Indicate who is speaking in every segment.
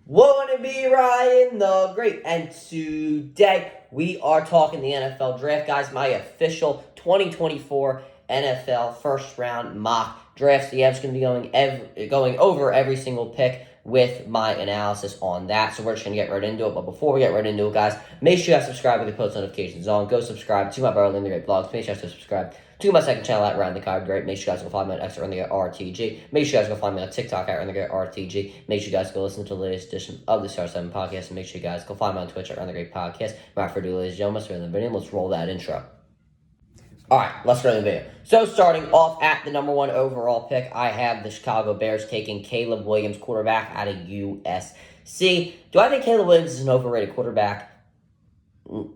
Speaker 1: Won't it be Ryan the Great? And today we are talking the NFL draft, guys. My official 2024 NFL first round mock draft. So yeah, I'm just going to be going over every single pick with my analysis on that. So we're just going to get right into it. But before we get right into it, guys, make sure you guys subscribe with the post notifications on. Go subscribe to my Barley the Great blogs. Make sure you guys subscribe to my second channel at Ryan the Card Great. Make sure you guys go find me on X at the RTG. Make sure you guys go find me on TikTok at Ryan the Great RTG. Make sure you guys go listen to the latest edition of the CR7 podcast. And make sure you guys go find me on Twitch at Ryan the Great Podcast. Without further ado, ladies and gentlemen, so in the video, let's roll that intro. Alright, let's go to the video. So starting off at the number 1 overall pick, I have the Chicago Bears taking Caleb Williams, quarterback out of USC. Do I think Caleb Williams is an overrated quarterback?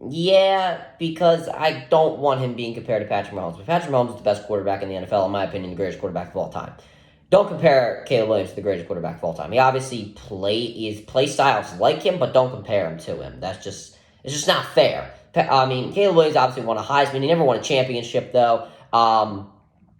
Speaker 1: Yeah, because I don't want him being compared to Patrick Mahomes. But Patrick Mahomes is the best quarterback in the NFL, in my opinion, the greatest quarterback of all time. Don't compare Caleb Williams to the greatest quarterback of all time. He obviously his play styles like him, but don't compare him to him. It's just not fair. I mean, Caleb Williams obviously won a Heisman. He never won a championship, though.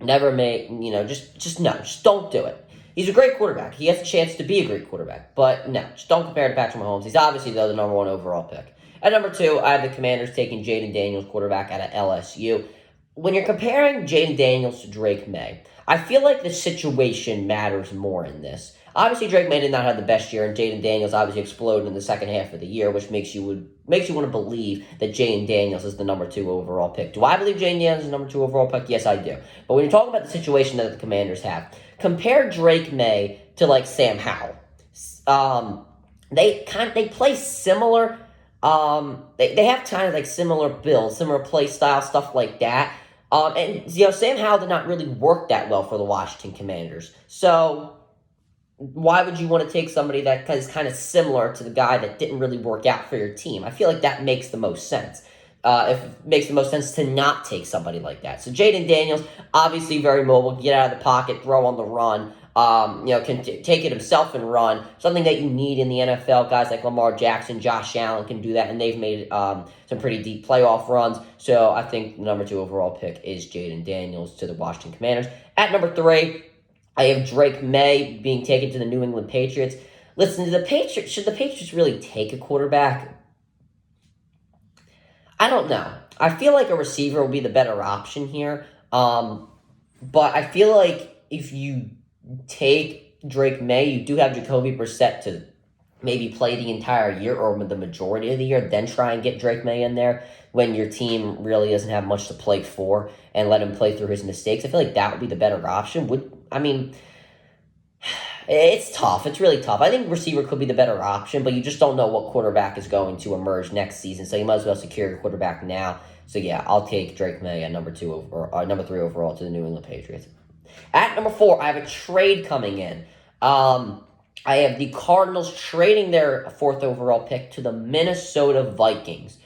Speaker 1: Never made, just don't do it. He's a great quarterback. He has a chance to be a great quarterback. But no, just don't compare to Patrick Mahomes. He's obviously, though, the number 1 overall pick. At number 2, I have the Commanders taking Jaden Daniels, quarterback out of LSU. When you're comparing Jaden Daniels to Drake May, I feel like the situation matters more in this. Obviously, Drake May did not have the best year, and Jaden Daniels obviously exploded in the second half of the year, which makes you want to believe that Jaden Daniels is the number 2 overall pick. Do I believe Jaden Daniels is the number 2 overall pick? Yes, I do. But when you're talking about the situation that the Commanders have, compare Drake May to like Sam Howell. They play similar. They have kind of like similar builds, similar play style, stuff like that. Sam Howell did not really work that well for the Washington Commanders. So why would you want to take somebody that is kind of similar to the guy that didn't really work out for your team? I feel like that makes the most sense. If it makes the most sense to not take somebody like that. So Jaden Daniels, obviously very mobile, get out of the pocket, throw on the run. Can take it himself and run. Something that you need in the NFL. Guys like Lamar Jackson, Josh Allen can do that, and they've made some pretty deep playoff runs. So I think the number 2 overall pick is Jaden Daniels to the Washington Commanders. At number 3, I have Drake May being taken to the New England Patriots. Listen, to the Patriots, should the Patriots really take a quarterback? I don't know. I feel like a receiver will be the better option here. But I feel like if you take Drake May, you do have Jacoby Brissett to maybe play the entire year or the majority of the year, then try and get Drake May in there when your team really doesn't have much to play for and let him play through his mistakes. I feel like that would be the better option. It's tough. It's really tough. I think receiver could be the better option, but you just don't know what quarterback is going to emerge next season, so you might as well secure your quarterback now. So yeah, I'll take Drake May at number 3 overall to the New England Patriots. At number 4, I have a trade coming in. I have the Cardinals trading their 4th overall pick to the Minnesota Vikings.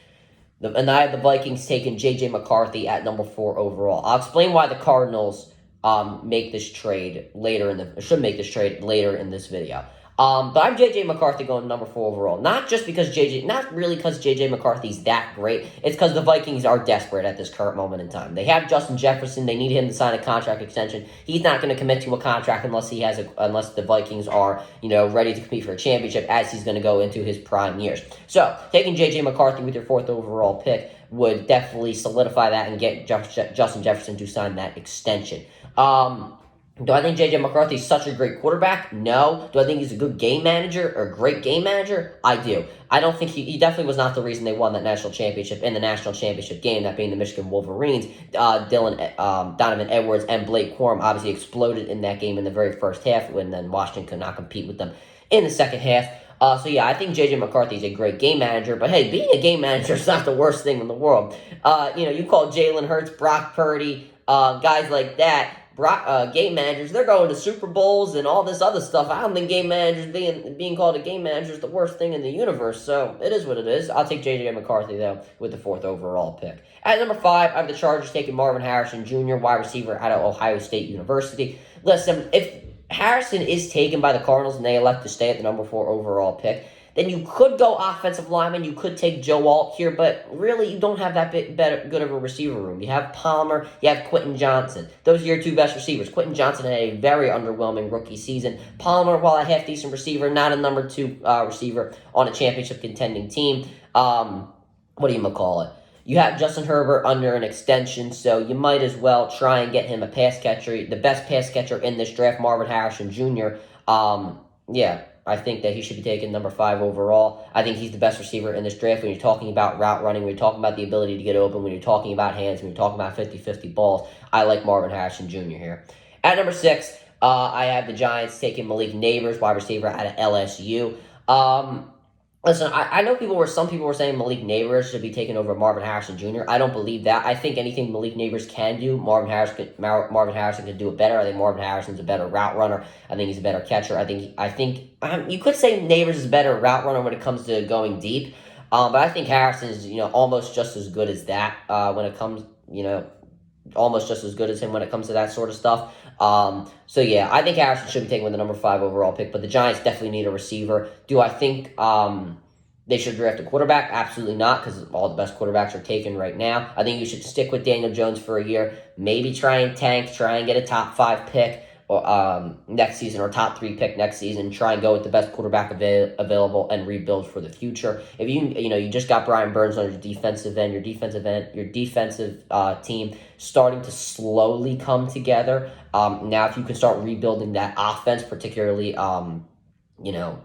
Speaker 1: And I have the Vikings taking J.J. McCarthy at number 4 overall. I'll explain why the Cardinals should make this trade later in this video. But I'm J.J. McCarthy going number 4 overall. Not really because J.J. McCarthy's that great. It's because the Vikings are desperate at this current moment in time. They have Justin Jefferson. They need him to sign a contract extension. He's not going to commit to a contract unless the Vikings are, ready to compete for a championship, as he's going to go into his prime years. So, taking J.J. McCarthy with your 4th overall pick would definitely solidify that and get Justin Jefferson to sign that extension. Do I think J.J. McCarthy is such a great quarterback? No. Do I think he's a good game manager or a great game manager? I do. I don't think he definitely was not the reason they won that national championship in the national championship game, that being the Michigan Wolverines. Donovan Edwards and Blake Corum obviously exploded in that game in the very first half, when then Washington could not compete with them in the second half. So yeah, I think J.J. McCarthy is a great game manager, but hey, being a game manager is not the worst thing in the world. You call Jalen Hurts, Brock Purdy, guys like that, game managers, they're going to Super Bowls and all this other stuff. I don't think game managers being called a game manager is the worst thing in the universe, so it is what it is. I'll take J.J. McCarthy, though, with the 4th overall pick. At number 5, I have the Chargers taking Marvin Harrison Jr., wide receiver out of Ohio State University. Listen, if Harrison is taken by the Cardinals and they elect to stay at the number 4 overall pick, Then you could go offensive lineman. You could take Joe Alt here, but really you don't have that good of a receiver room. You have Palmer, you have Quentin Johnson. Those are your two best receivers. Quentin Johnson had a very underwhelming rookie season. Palmer, while a half-decent receiver, not a number 2 receiver on a championship contending team. What do you call it? You have Justin Herbert under an extension, so you might as well try and get him a pass catcher. The best pass catcher in this draft, Marvin Harrison Jr. Yeah, I think that he should be taken number 5 overall. I think he's the best receiver in this draft when you're talking about route running, when you're talking about the ability to get open, when you're talking about hands, when you're talking about 50-50 balls. I like Marvin Harrison Jr. here. At number 6, I have the Giants taking Malik Neighbors, wide receiver out of LSU. Listen, I know some people were saying Malik Neighbors should be taken over Marvin Harrison Jr. I don't believe that. I think anything Malik Neighbors can do, Marvin Harrison can do it better. I think Marvin Harrison's a better route runner. I think he's a better catcher. I think you could say Neighbors is a better route runner when it comes to going deep. But I think Harrison is, almost just as good as that when it comes, almost just as good as him when it comes to that sort of stuff. So yeah, I think Harrison should be taken with the number 5 overall pick, but the Giants definitely need a receiver. Do I think they should draft a quarterback? Absolutely not, because all the best quarterbacks are taken right now. I think you should stick with Daniel Jones for a year, maybe try and get a top 5 pick or next season, or top 3 pick next season. Try and go with the best quarterback available and rebuild for the future. If you just got Brian Burns on your defensive end, your defensive team starting to slowly come together. Now, if you can start rebuilding that offense, particularly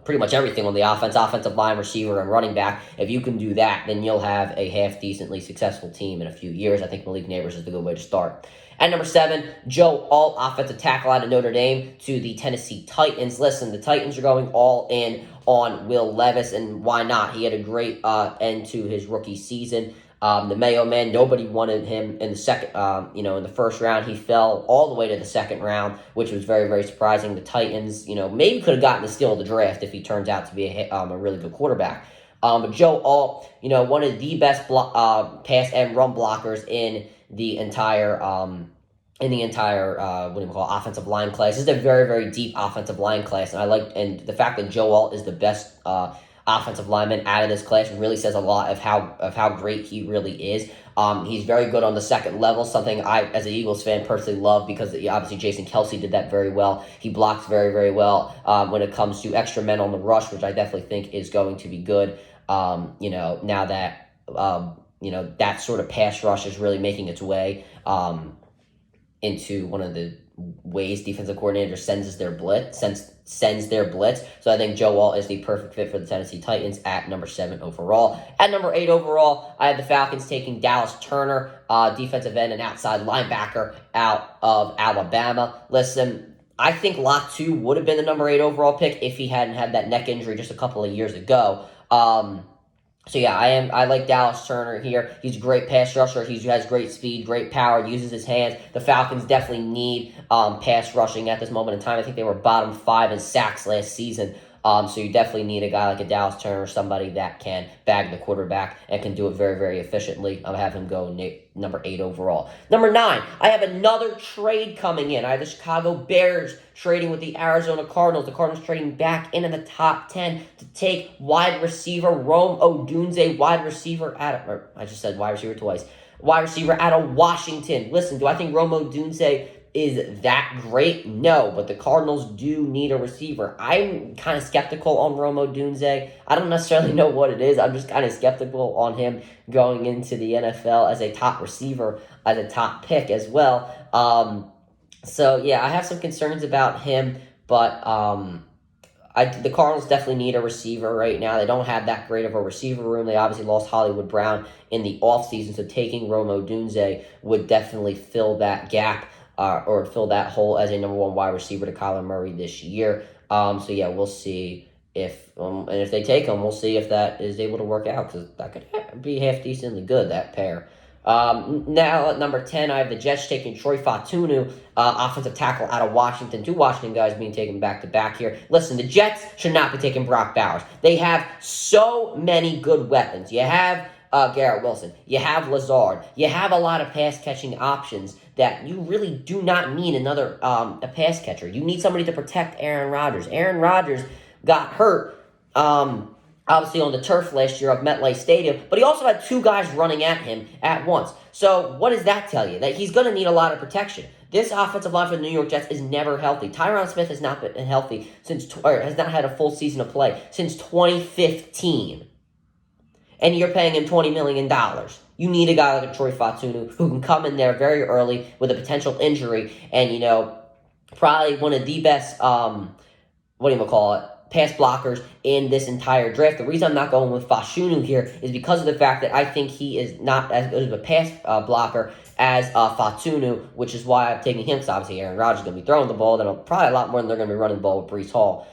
Speaker 1: pretty much everything on the offensive line, receiver, and running back. If you can do that, then you'll have a half-decently successful team in a few years. I think Malik Neighbors is the good way to start. At number 7, Joe Alt, offensive tackle out of Notre Dame to the Tennessee Titans. Listen, the Titans are going all in on Will Levis, and why not? He had a great end to his rookie season. The Mayo Man, nobody wanted him in the second, in the first round. He fell all the way to the second round, which was very, very surprising. The Titans, maybe could have gotten the steal of the draft if he turns out to be a really good quarterback. But Joe Alt, one of the best pass and run blockers in the entire offensive line class. This is a very, very deep offensive line class, and the fact that Joe Alt is the best offensive lineman out of this class really says a lot of how great he really is. He's very good on the second level, something I, as an Eagles fan, personally love because obviously Jason Kelce did that very well. He blocks very, very well when it comes to extra men on the rush, which I definitely think is going to be good. Now that that sort of pass rush is really making its way into one of the ways defensive coordinators sends their blitz. So I think Joe Alt is the perfect fit for the Tennessee Titans at number 7 overall. At number 8 overall, I have the Falcons taking Dallas Turner, defensive end and outside linebacker out of Alabama. Listen, I think Lot 2 would have been the number 8 overall pick if he hadn't had that neck injury just a couple of years ago. So yeah, I like Dallas Turner here. He's a great pass rusher. He has great speed, great power, uses his hands. The Falcons definitely need pass rushing at this moment in time. I think they were bottom 5 in sacks last season. So you definitely need a guy like a Dallas Turner, somebody that can bag the quarterback and can do it very, very efficiently. I'll have him go number 8 overall. Number 9, I have another trade coming in. I have the Chicago Bears trading with the Arizona Cardinals. The Cardinals trading back into the top 10 to take wide receiver Rome Odunze, wide receiver out of Washington. Listen, do I think Rome Odunze is that great? No, but the Cardinals do need a receiver. I'm kind of skeptical on Rome Odunze. I don't necessarily know what it is. I'm just kind of skeptical on him going into the NFL as a top receiver, as a top pick as well. So yeah, I have some concerns about him, but the Cardinals definitely need a receiver right now. They don't have that great of a receiver room. They obviously lost Hollywood Brown in the offseason, so taking Rome Odunze would definitely fill that gap or fill that hole as a number 1 wide receiver to Kyler Murray this year. So yeah, we'll see if they take him, we'll see if that is able to work out, because that could be half decently good, that pair. Now at number 10, I have the Jets taking Troy Fatunu, offensive tackle out of Washington. 2 Washington guys being taken back-to-back here. Listen, the Jets should not be taking Brock Bowers. They have so many good weapons. You have Garrett Wilson. You have Lazard. You have a lot of pass-catching options that you really do not need another a pass catcher. You need somebody to protect Aaron Rodgers. Aaron Rodgers got hurt obviously on the turf last year of MetLife Stadium, but he also had two guys running at him at once. So what does that tell you? That he's going to need a lot of protection. This offensive line for the New York Jets is never healthy. Tyron Smith has not been healthy or has not had a full season of play since 2015. And you're paying him $20 million. You need a guy like a Troy Fatunu who can come in there very early with a potential injury and, probably one of the best, pass blockers in this entire draft. The reason I'm not going with Fashunu here is because of the fact that I think he is not as good of a pass blocker as Fatunu, which is why I'm taking him, because obviously Aaron Rodgers is going to be throwing the ball, probably a lot more than they're going to be running the ball with Breece Hall.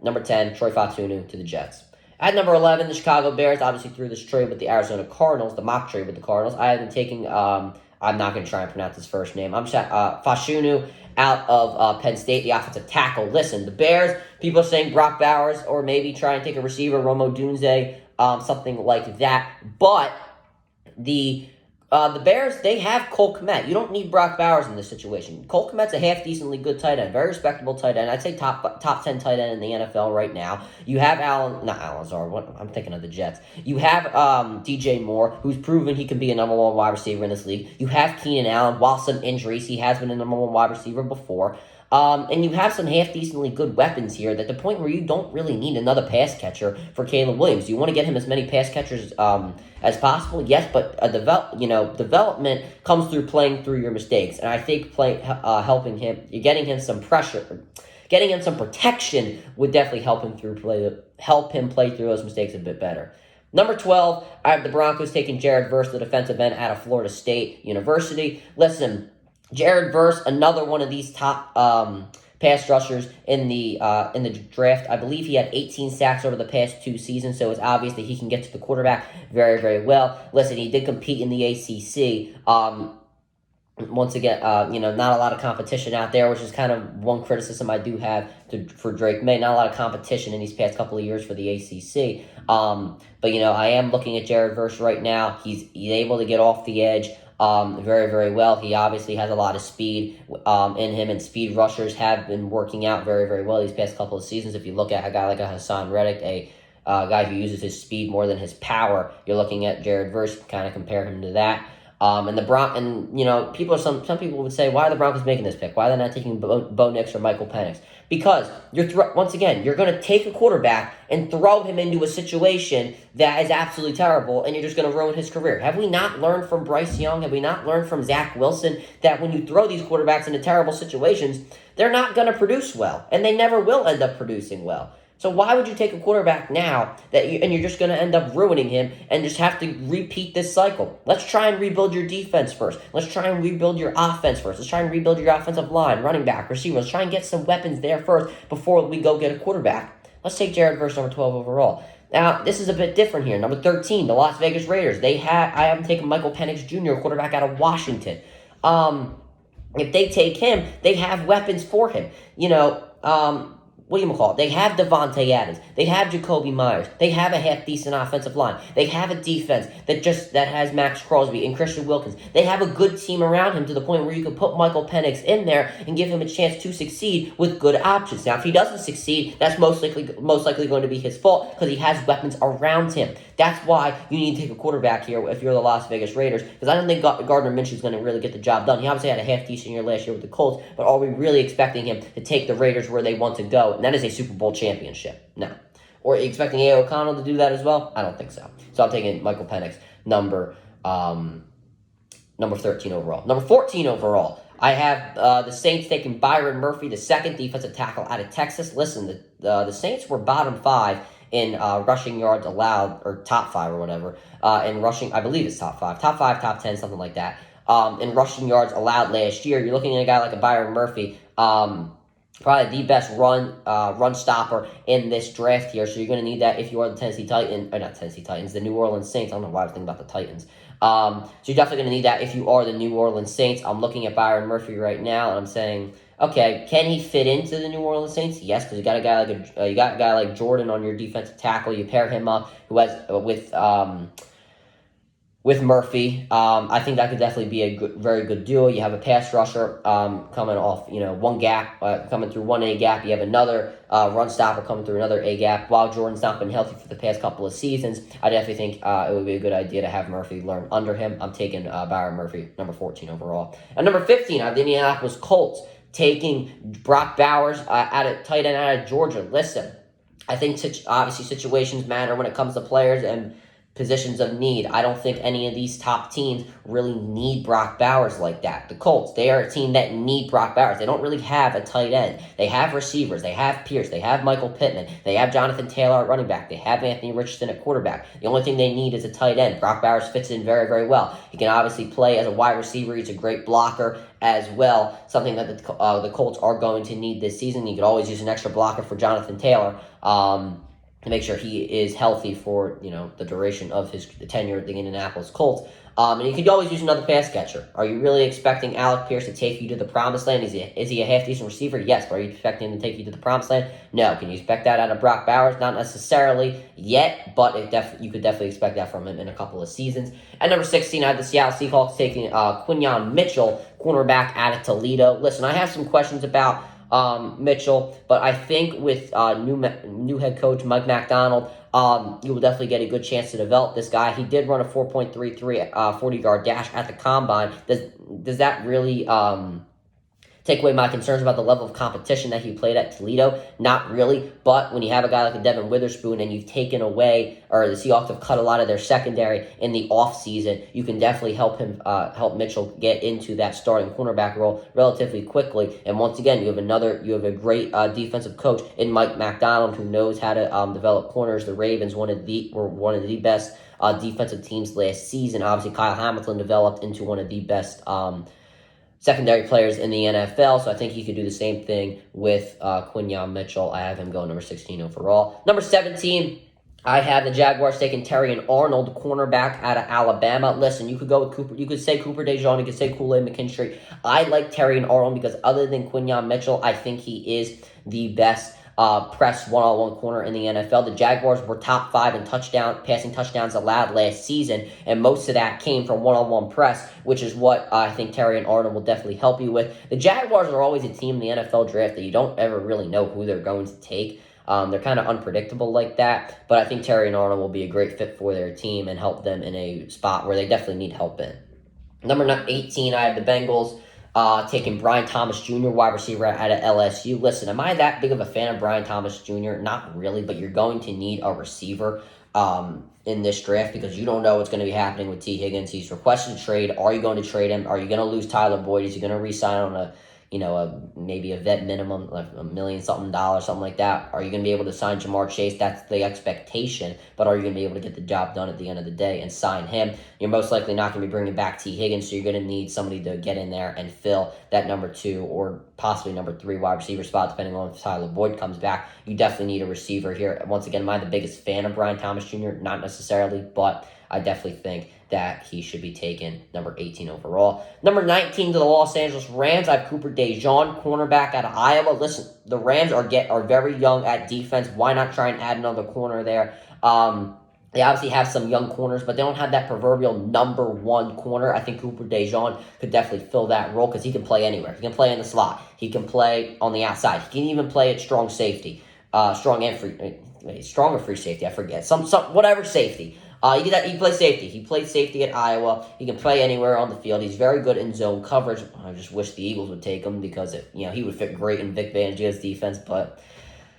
Speaker 1: Number 10, Troy Fatunu to the Jets. At number 11, the Chicago Bears, obviously through this trade with the Arizona Cardinals, the mock trade with the Cardinals. I have been taking, I'm not going to try and pronounce his first name. I'm Fashunu out of Penn State, the offensive tackle. Listen, the Bears, people are saying Brock Bowers or maybe try and take a receiver, Romo Dunze, something like that. But the Bears, they have Cole Kmet. You don't need Brock Bowers in this situation. Cole Kmet's a half-decently good tight end, very respectable tight end. I'd say top 10 tight end in the NFL right now. You have I'm thinking of the Jets. You have DJ Moore, who's proven he can be a number one wide receiver in this league. You have Keenan Allen. While some injuries, he has been a number one wide receiver before. And you have some half-decently good weapons here at the point where you don't really need another pass catcher for Caleb Williams. You want to get him as many pass catchers as possible, yes, but development comes through playing through your mistakes. And I think helping him, you're getting him some pressure, getting him some protection would definitely help him play through those mistakes a bit better. Number 12, I have the Broncos taking Jared Verse, the defensive end out of Florida State University. Listen, Jared Verse, another one of these top pass rushers in the draft. I believe he had 18 sacks over the past 2 seasons, so it's obvious that he can get to the quarterback very, very well. Listen, he did compete in the ACC. Once again, not a lot of competition out there, which is kind of one criticism I do have for Drake May. Not a lot of competition in these past couple of years for the ACC. But I am looking at Jared Verse right now. He's able to get off the edge very, very well. He obviously has a lot of speed in him, and speed rushers have been working out very, very well these past couple of seasons. If you look at a guy like a Hassan Reddick, a guy who uses his speed more than his power, you're looking at Jared Verse, kind of compare him to that. Some people would say, why are the Broncos making this pick? Why are they not taking Bo Nix or Michael Penix? Because once again, you're going to take a quarterback and throw him into a situation that is absolutely terrible, and you're just going to ruin his career. Have we not learned from Bryce Young? Have we not learned from Zach Wilson that when you throw these quarterbacks into terrible situations, they're not going to produce well, and they never will end up producing well? So why would you take a quarterback now and you're just going to end up ruining him and just have to repeat this cycle? Let's try and rebuild your defense first. Let's try and rebuild your offense first. Let's try and rebuild your offensive line, running back, receiver. Let's try and get some weapons there first before we go get a quarterback. Let's take Jared Verse, number 12 overall. Now, this is a bit different here. Number 13, the Las Vegas Raiders. I haven't taken Michael Penix Jr., quarterback out of Washington. If they take him, they have weapons for him. They have Devontae Adams. They have Jacoby Myers. They have a half-decent offensive line. They have a defense that has Max Crosby and Christian Wilkins. They have a good team around him to the point where you can put Michael Penix in there and give him a chance to succeed with good options. Now, if he doesn't succeed, that's most likely going to be his fault because he has weapons around him. That's why you need to take a quarterback here if you're the Las Vegas Raiders, because I don't think Gardner Minshew is going to really get the job done. He obviously had a half-decent year last year with the Colts, but are we really expecting him to take the Raiders where they want to go? And that is a Super Bowl championship. No. Or are you expecting A. O'Connell to do that as well? I don't think so. So I'm taking Michael Penix, number 13 overall. Number 14 overall, I have the Saints taking Byron Murphy, the second defensive tackle out of Texas. Listen, the Saints were bottom 5 in rushing yards allowed, or top 5 or whatever, in rushing, I believe it's top 5, top 10, something like that, in rushing yards allowed last year. You're looking at a guy like a Byron Murphy, probably the best run stopper in this draft here, so you're going to need that if you are the New Orleans Saints. I don't know why I was thinking about the Titans. So you're definitely going to need that if you are the New Orleans Saints. I'm looking at Byron Murphy right now, and I'm saying, okay, can he fit into the New Orleans Saints? Yes, because you got a guy like Jordan on your defensive tackle. You pair him up with with Murphy. I think that could definitely be a very good duo. You have a pass rusher coming off, one gap, coming through one A gap. You have another run stopper coming through another A gap. While Jordan's not been healthy for the past couple of seasons, I definitely think it would be a good idea to have Murphy learn under him. I'm taking Byron Murphy, number 14 overall. And number 15, I have the Indianapolis Colts taking Brock Bowers out of tight end out of Georgia. Listen, I think obviously situations matter when it comes to players and positions of need. I don't think any of these top teams really need Brock Bowers like that. The Colts, they are a team that need Brock Bowers. They don't really have a tight end. They have receivers. They have Pierce. They have Michael Pittman. They have Jonathan Taylor at running back. They have Anthony Richardson at quarterback. The only thing they need is a tight end. Brock Bowers fits in very, very well. He can obviously play as a wide receiver. He's a great blocker as well, something that the Colts are going to need this season. You could always use an extra blocker for Jonathan Taylor. To make sure he is healthy for the duration of his tenure at the Indianapolis Colts. And you could always use another pass catcher. Are you really expecting Alec Pierce to take you to the promised land? Is he a half-decent receiver? Yes. But are you expecting him to take you to the promised land? No. Can you expect that out of Brock Bowers? Not necessarily yet, but you could definitely expect that from him in a couple of seasons. At number 16, I have the Seattle Seahawks taking Quinyon Mitchell, cornerback out of Toledo. Listen, I have some questions about Mitchell, but I think with new head coach Mike Macdonald, you will definitely get a good chance to develop this guy. He did run a 4.33 40-yard dash at the combine. Does that really take away my concerns about the level of competition that he played at Toledo? Not really, but when you have a guy like a Devin Witherspoon and you've taken away, or the Seahawks have cut a lot of their secondary in the offseason, you can definitely help Mitchell get into that starting cornerback role relatively quickly. And once again, you have a great defensive coach in Mike Macdonald who knows how to develop corners. The Ravens were one of the best defensive teams last season. Obviously, Kyle Hamilton developed into one of the best secondary players in the NFL, so I think he could do the same thing with Quinyon Mitchell. I have him go number 16 overall. Number 17, I have the Jaguars taking Terrion Arnold, cornerback out of Alabama. Listen, you could go with Cooper. You could say Cooper DeJean. You could say Kool-Aid McKinstry. I like Terrion Arnold because other than Quinyon Mitchell, I think he is the best press one-on-one corner in the NFL. The Jaguars were top 5 in passing touchdowns allowed last season, and most of that came from one-on-one press, which is what I think Terrion Arnold will definitely help you with. The Jaguars are always a team in the NFL draft that you don't ever really know who they're going to take. They're kind of unpredictable like that, but I think Terrion Arnold will be a great fit for their team and help them in a spot where they definitely need help in. Number 18, I have the Bengals taking Brian Thomas Jr., wide receiver out of LSU. Listen, am I that big of a fan of Brian Thomas Jr.? Not really, but you're going to need a receiver in this draft because you don't know what's going to be happening with T. Higgins. He's requested a trade. Are you going to trade him? Are you going to lose Tyler Boyd? Is he going to re-sign on maybe a vet minimum, like $1 million something, something like that? Are you going to be able to sign Jamar Chase? That's the expectation. But are you going to be able to get the job done at the end of the day and sign him? You're most likely not going to be bringing back T. Higgins, so you're going to need somebody to get in there and fill that number 2 or possibly number 3 wide receiver spot, depending on if Tyler Boyd comes back. You definitely need a receiver here. Once again, am I the biggest fan of Brian Thomas Jr.? Not necessarily, but I definitely think that he should be taken number 18 overall. Number 19 to the Los Angeles Rams, I have Cooper DeJean, cornerback out of Iowa. Listen, the Rams are very young at defense. Why not try and add another corner there? They obviously have some young corners, but they don't have that proverbial number 1 corner. I think Cooper DeJean could definitely fill that role because he can play anywhere. He can play in the slot. He can play on the outside. He can even play at strong safety. Strong or free safety, I forget. Some whatever safety. He plays safety. He played safety at Iowa. He can play anywhere on the field. He's very good in zone coverage. I just wish the Eagles would take him because he would fit great in Vic Fangio's defense, but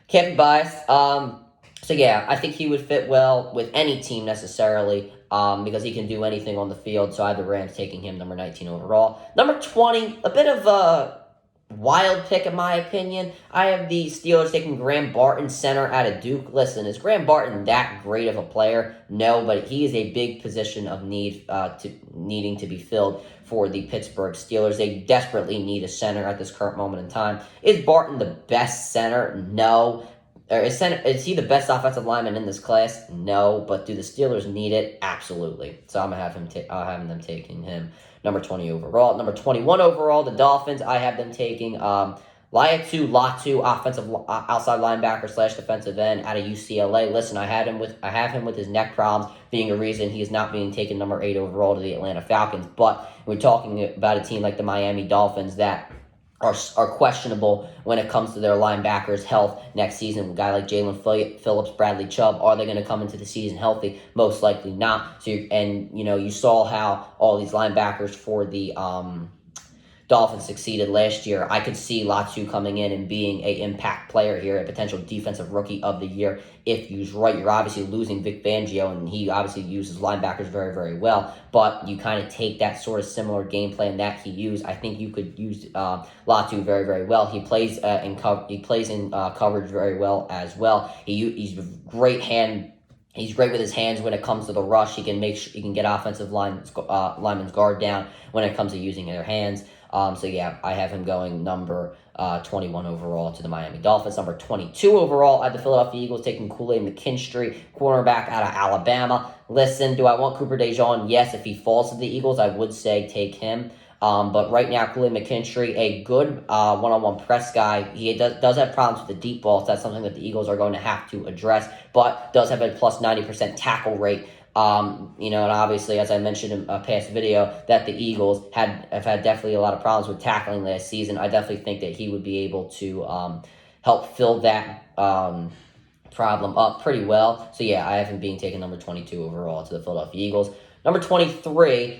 Speaker 1: can't be biased. So yeah, I think he would fit well with any team necessarily because he can do anything on the field. So I have the Rams taking him number 19 overall. Number 20, a bit of a wild pick in my opinion. I have the Steelers taking Graham Barton, center out of Duke. Listen, is Graham Barton that great of a player? No, but he is a big position of need needing to be filled for the Pittsburgh Steelers. They desperately need a center at this current moment in time. Is Barton the best center? No. Is he the best offensive lineman in this class? No, but do the Steelers need it? Absolutely. So I'm gonna have them taking him number 20 overall. Number 21 overall, the Dolphins. I have them taking Latu, offensive outside linebacker / defensive end out of UCLA. Listen, I have him with his neck problems being a reason he is not being taken number 8 overall to the Atlanta Falcons. But we're talking about a team like the Miami Dolphins that are questionable when it comes to their linebackers' health next season. A guy like Jalen Phillips, Bradley Chubb, are they going to come into the season healthy? Most likely not. So, you saw how all these linebackers for the Dolphins succeeded last year. I could see Latu coming in and being an impact player here, a potential defensive rookie of the year if used right. You're obviously losing Vic Fangio, and he obviously uses linebackers very, very well, but you kind of take that sort of similar game plan that he used. I think you could use Latu very, very well. He plays in coverage very well as well. He's a great hand. He's great with his hands when it comes to the rush. He can make sure he can get offensive linemen's guard down when it comes to using their hands. So yeah, I have him going number 21 overall to the Miami Dolphins. Number 22 overall at the Philadelphia Eagles, taking Kool-Aid McKinstry, cornerback out of Alabama. Listen, do I want Cooper DeJean? Yes, if he falls to the Eagles, I would say take him. But right now, Kool-Aid McKinstry, a good one-on-one press guy. He does have problems with the deep balls. That's something that the Eagles are going to have to address, but does have a plus 90% tackle rate. And obviously, as I mentioned in a past video, that the Eagles have had definitely a lot of problems with tackling last season. I definitely think that he would be able to help fill that problem up pretty well. So yeah, I have him being taken number 22 overall to the Philadelphia Eagles. Number 23,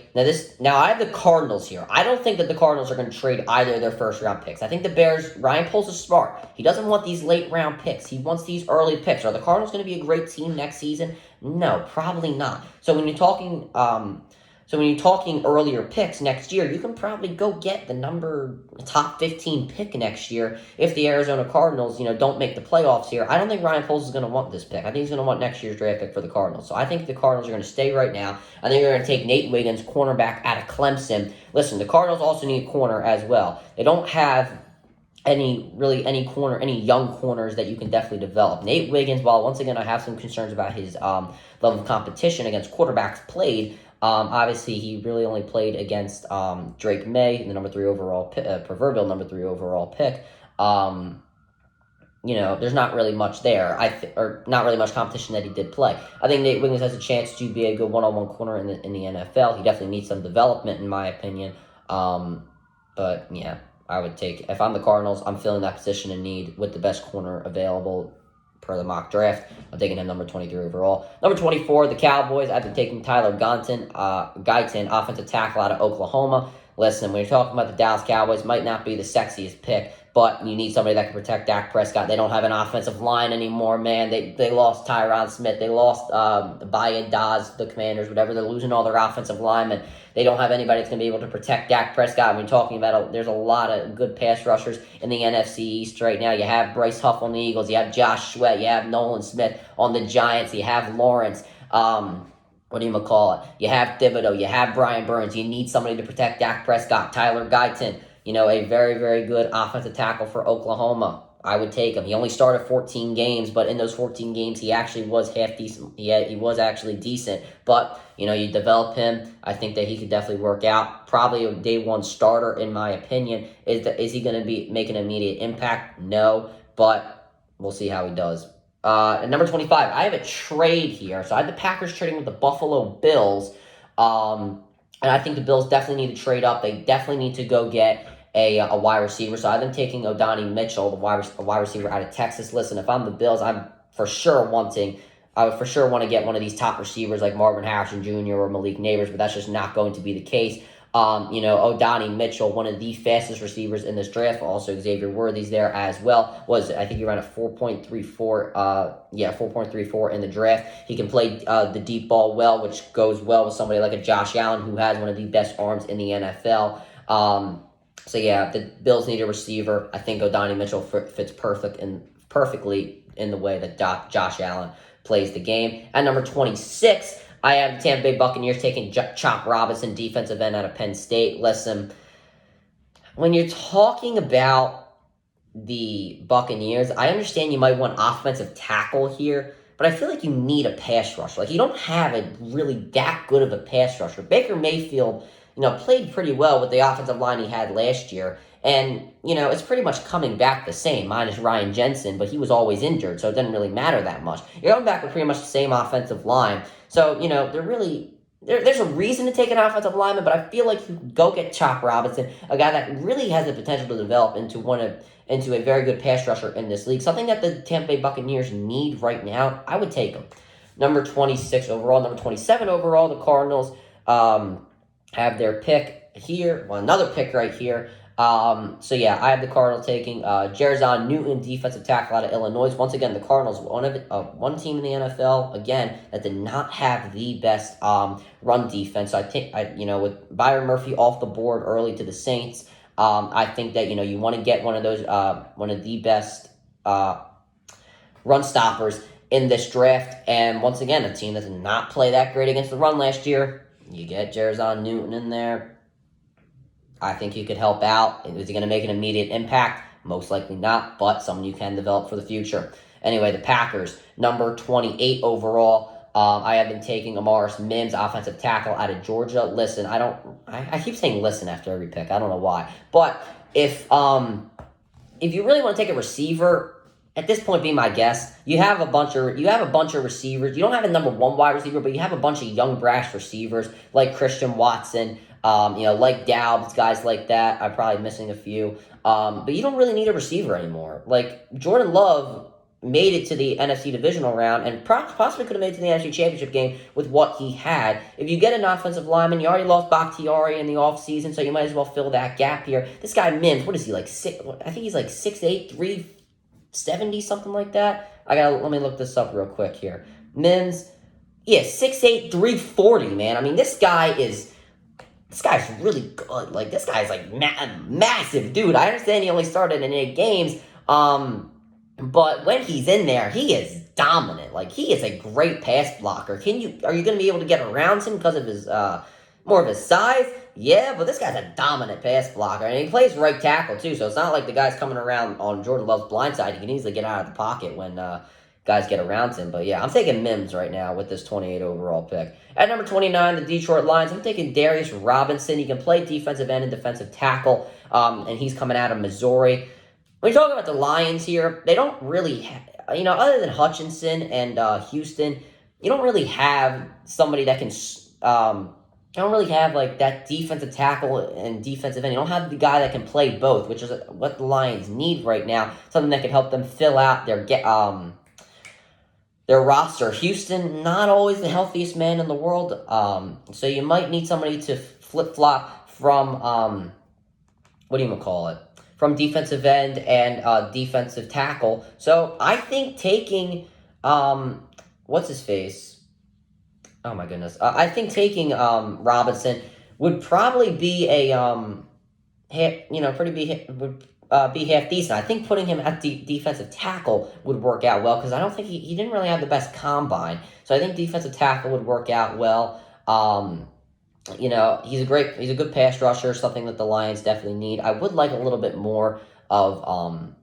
Speaker 1: now I have the Cardinals here. I don't think that the Cardinals are going to trade either of their first-round picks. I think the Bears, Ryan Poles is smart. He doesn't want these late-round picks. He wants these early picks. Are the Cardinals going to be a great team next season? No, probably not. So when you're talking earlier picks next year, you can probably go get the top 15 pick next year if the Arizona Cardinals, don't make the playoffs here. I don't think Ryan Poles is going to want this pick. I think he's going to want next year's draft pick for the Cardinals. So I think the Cardinals are going to stay right now. I think they're going to take Nate Wiggins, cornerback out of Clemson. Listen, the Cardinals also need a corner as well. They don't have any young corners that you can definitely develop. Nate Wiggins, while once again I have some concerns about his level of competition against quarterbacks played, obviously he really only played against Drake May, the number 3 overall proverbial number 3 overall pick. There's not really much there. Or not really much competition that he did play. I think Nate Wiggins has a chance to be a good one-on-one corner in the NFL. He definitely needs some development, in my opinion. But yeah, I would take, if I'm the Cardinals, I'm filling that position in need with the best corner available per the mock draft. I'm taking him number 23 overall. Number 24, the Cowboys, after taking Tyler Guyton, offensive tackle out of Oklahoma. Listen, when you're talking about the Dallas Cowboys, might not be the sexiest pick, but you need somebody that can protect Dak Prescott. They don't have an offensive line anymore, man. They lost Tyron Smith. They lost Baya Daz, the Commanders, whatever. They're losing all their offensive linemen. They don't have anybody that's going to be able to protect Dak Prescott. We're talking about there's a lot of good pass rushers in the NFC East right now. You have Bryce Huff on the Eagles. You have Josh Sweat. You have Nolan Smith on the Giants. You have Lawrence. You have Thibodeau. You have Brian Burns. You need somebody to protect Dak Prescott. Tyler Guyton, a very, very good offensive tackle for Oklahoma. I would take him. He only started 14 games, but in those 14 games, he actually was half decent. He was actually decent. But, you develop him. I think that he could definitely work out. Probably a day one starter, in my opinion. Is he going to be making an immediate impact? No, but we'll see how he does. At number 25, I have a trade here. So I have the Packers trading with the Buffalo Bills. And I think the Bills definitely need to trade up. They definitely need to go get a wide receiver. So I've been taking Odani Mitchell, the wide receiver out of Texas. Listen, if I'm the Bills, I would for sure want to get one of these top receivers like Marvin Harrison Jr. or Malik Neighbors, but that's just not going to be the case. Odani Mitchell, one of the fastest receivers in this draft. Also, Xavier Worthy's there as well. I think he ran a 4.34, 4.34 in the draft. He can play the deep ball well, which goes well with somebody like a Josh Allen, who has one of the best arms in the NFL. So yeah, the Bills need a receiver. I think Odani Mitchell fits perfectly in the way that Josh Allen plays the game. At number 26, I have the Tampa Bay Buccaneers taking Chop Robinson, defensive end out of Penn State. Listen, when you're talking about the Buccaneers, I understand you might want offensive tackle here, but I feel like you need a pass rusher. Like, you don't have a really that good of a pass rusher. Baker Mayfield, played pretty well with the offensive line he had last year, And, it's pretty much coming back the same, minus Ryan Jensen, but he was always injured, so it didn't really matter that much. You're going back with pretty much the same offensive line. So, there's a reason to take an offensive lineman, but I feel like you go get Chop Robinson, a guy that really has the potential to develop into a very good pass rusher in this league. Something that the Tampa Bay Buccaneers need right now. I would take him. Number 26 overall, number 27 overall, the Cardinals have their pick here. Well, another pick right here. I have the Cardinals taking Jerzon Newton, defensive tackle out of Illinois. Once again, the Cardinals, one team in the NFL, again, that did not have the best run defense. So I think, with Byron Murphy off the board early to the Saints, I think that, you want to get one of the best run stoppers in this draft. And once again, a team that did not play that great against the run last year, you get Jerzon Newton in there. I think he could help out. Is he going to make an immediate impact? Most likely not, but someone you can develop for the future. Anyway, the Packers, number 28 overall. I have been taking Amaris Mims, offensive tackle out of Georgia. Listen, I keep saying listen after every pick. I don't know why. But if you really want to take a receiver, at this point, be my guest. You have a bunch of receivers. You don't have a number one wide receiver, but you have a bunch of young brash receivers like Christian Watson, like Daubs, guys like that. I'm probably missing a few. But you don't really need a receiver anymore. Like, Jordan Love made it to the NFC divisional round and possibly could have made it to the NFC championship game with what he had. If you get an offensive lineman, you already lost Bakhtiari in the offseason, so you might as well fill that gap here. This guy, Mims, what is he, like, I think he's like 6'8", 370, something like that. Let me look this up real quick here. Mims, 6'8", 340, man. I mean, this guy's really good. Like, this guy's like massive, dude. I understand he only started in 8 games, but when he's in there, he is dominant. Like, he is a great pass blocker. Are you going to be able to get around him because of his more of his size? Yeah, but this guy's a dominant pass blocker, and he plays right tackle too. So it's not like the guy's coming around on Jordan Love's blind side. He can easily get out of the pocket when guys get around him. But yeah, I'm taking Mims right now with this 28 overall pick. At number 29, the Detroit Lions, I'm taking Darius Robinson. He can play defensive end and defensive tackle, and he's coming out of Missouri. When you're talking about the Lions here, they don't really, other than Hutchinson and Houston, you don't really have somebody that can, you don't really have like that defensive tackle and defensive end. You don't have the guy that can play both, which is what the Lions need right now. Something that can help them fill out their roster. Houston, not always the healthiest man in the world, so you might need somebody to flip-flop from, from defensive end and defensive tackle. So I think taking, what's his face? Oh my goodness. I think taking Robinson would probably be be half decent. I think putting him at defensive tackle would work out well because I don't think he didn't really have the best combine. So I think defensive tackle would work out well. He's a good pass rusher, something that the Lions definitely need. I would like a little bit more of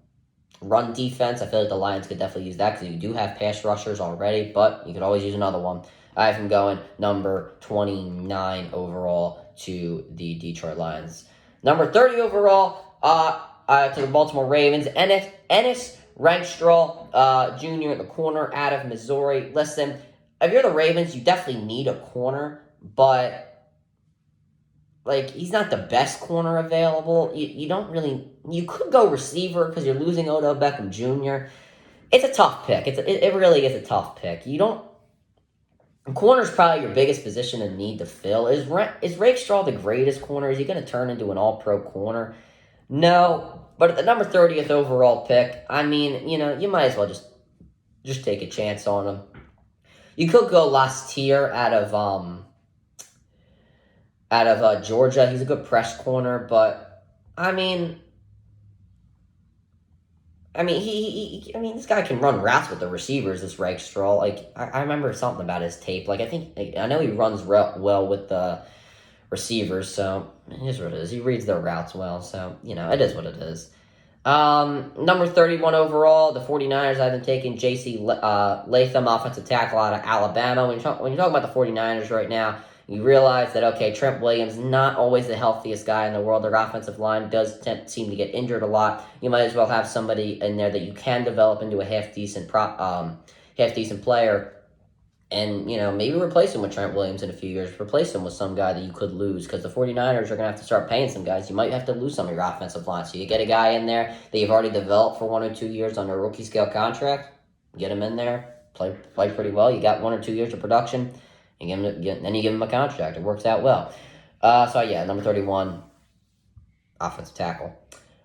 Speaker 1: run defense. I feel like the Lions could definitely use that because you do have pass rushers already, but you could always use another one. I have him going number 29 overall to the Detroit Lions. Number 30 overall to the Baltimore Ravens, Ennis Rankstraw Jr., the corner out of Missouri. Listen, if you're the Ravens, you definitely need a corner, but he's not the best corner available. You could go receiver because you're losing Odell Beckham Jr. It's a tough pick. It really is a tough pick. Corner is probably your biggest position in need to fill. Is Rankstraw the greatest corner? Is he going to turn into an all-pro corner? No, but at the number 30th overall pick, I mean, you might as well just take a chance on him. You could go Lastier out of Georgia. He's a good press corner, but I mean, this guy can run routes with the receivers. This Rankstraw, I remember something about his tape. I know he runs well with the receivers, so it is what it is. He reads their routes well, so it is what it is. Number 31 overall, the 49ers. I've been taking J.C. Latham, offensive tackle out of Alabama. When you talk about the 49ers right now, You realize that, okay, Trent Williams, not always the healthiest guy in the world. Their offensive line does seem to get injured a lot. You might as well have somebody in there that you can develop into a half-decent player. And, maybe replace him with Trent Williams in a few years. Replace him with some guy that you could lose, because the 49ers are going to have to start paying some guys. You might have to lose some of your offensive line. So you get a guy in there that you've already developed for 1 or 2 years on a rookie scale contract. Get him in there. Play pretty well. You got 1 or 2 years of production. And then you give him a contract. It works out well. Number 31, offensive tackle.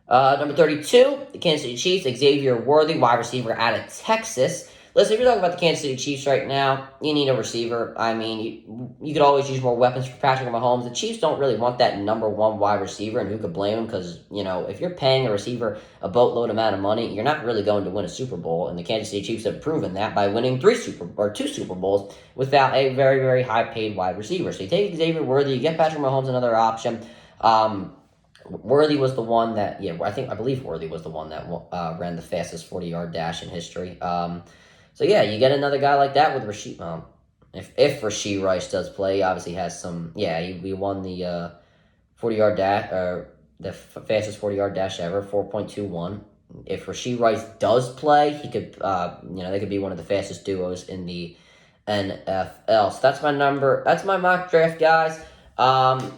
Speaker 1: Number 32, the Kansas City Chiefs, Xavier Worthy, wide receiver out of Texas. Listen, if you're talking about the Kansas City Chiefs right now, you need a receiver. I mean, you could always use more weapons for Patrick Mahomes. The Chiefs don't really want that number one wide receiver, and who could blame them? Because, if you're paying a receiver a boatload amount of money, you're not really going to win a Super Bowl, and the Kansas City Chiefs have proven that by winning 2 Super Bowls without a very, very high-paid wide receiver. So you take Xavier Worthy, you get Patrick Mahomes another option. Worthy was the one that, I believe Worthy was the one that ran the fastest 40-yard dash in history. You get another guy like that with Rashee. If Rashee Rice does play, he obviously has some. We won the 40-yard dash, the fastest 40-yard dash ever, 4.21. If Rashee Rice does play, he could, they could be one of the fastest duos in the NFL. So that's my number. That's my mock draft, guys. A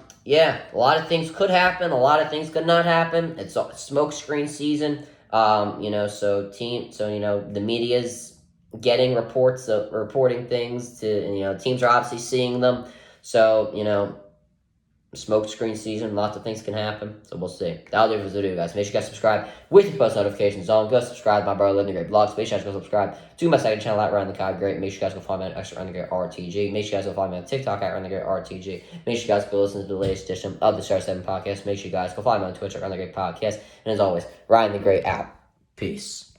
Speaker 1: lot of things could happen. A lot of things could not happen. It's a smoke screen season. The media's getting reporting things to, teams are obviously seeing them. So, smoke screen season, lots of things can happen. So we'll see. That'll do for the video, guys. Make sure you guys subscribe with your post notifications on. Go subscribe to my brother Living the Great Vlogs. Make sure you guys go subscribe to my second channel at Ryan the Cod Great. Make sure you guys go follow me on Extra Ryan the Great RTG. Make sure you guys go follow me on TikTok at Ryan the Great RTG. Make sure you guys go listen to the latest edition of the Star 7 podcast. Make sure you guys go follow me on Twitch at Ryan the Great Podcast. And as always, Ryan the Great out. Peace.